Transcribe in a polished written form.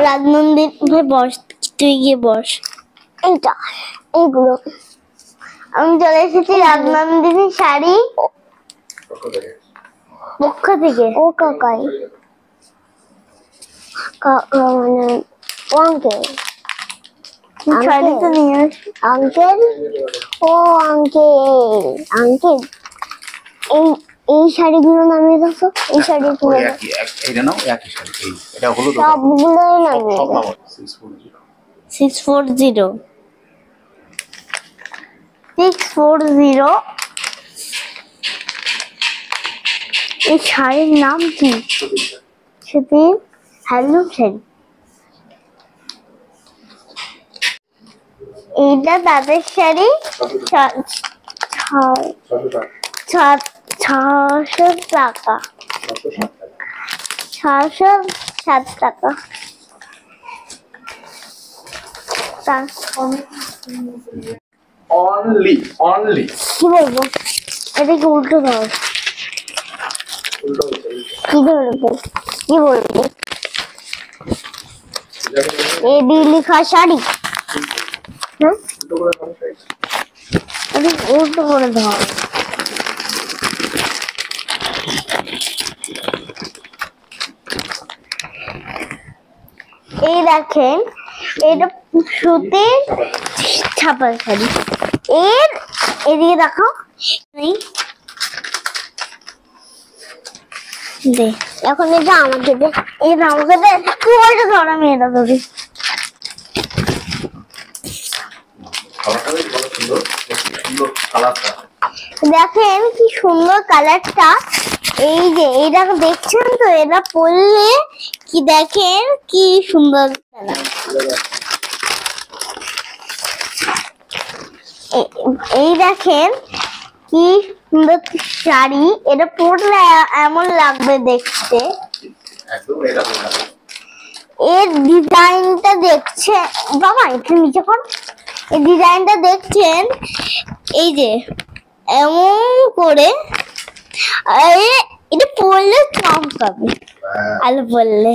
রাজমন্দির ভাই বস, তুই গিয়ে বস। এইটা এইগুলো আমি চলে এসেছি রাজমন্দিরের শাড়ি পক্ষ থেকে। ও কাকাই মানে আঙ্কেল শাড়িটা নিয়ে আঙ্কেল। ও আঙ্কেল আঙ্কেল এই এই শাড়িগুলো নামিয়ে দাও। এই শাড়িগুলো এটা নাও, একই শাড়ি। এটা হলো সবগুলো নামিয়ে দাও। 640 640। এই শাড়ির নাম কি? সেটি হ্যান্ডলুম শাড়ি। এইটা তাদের শাড়ি 607 টাকা। 607 টাকা। অনলি কি বলবো? এটা কি উল্টো দাও? কি বলবো? কি বলবো? এডি লেখা শাড়ি। হ্যাঁ, উল্টো করে দাও। এই দেখেন, এটা সুতির ছাপা শাড়ি। এর এদিকে দেখাও। দে এখন এটা আমাকে দে। এটা আমাকে দে। তুই ওইটা ধর, আমি এটা ধরি। দেখেন কি সুন্দর কালারটা। এই যে এটা দেখছেন তো, এটা পরলে কি দেখেন কি সুন্দর কালার। এই দেখেন কি সুন্দর শাড়ি। এটা পরলে এমন লাগবে দেখতে। এর ডিজাইনটা দেখছে বাবা, একটু নিচে কর। এই ডিজাইনটা দেখছেন, এই যে এমন করে। এটা পরলে চমকাবে, আলো পরলে।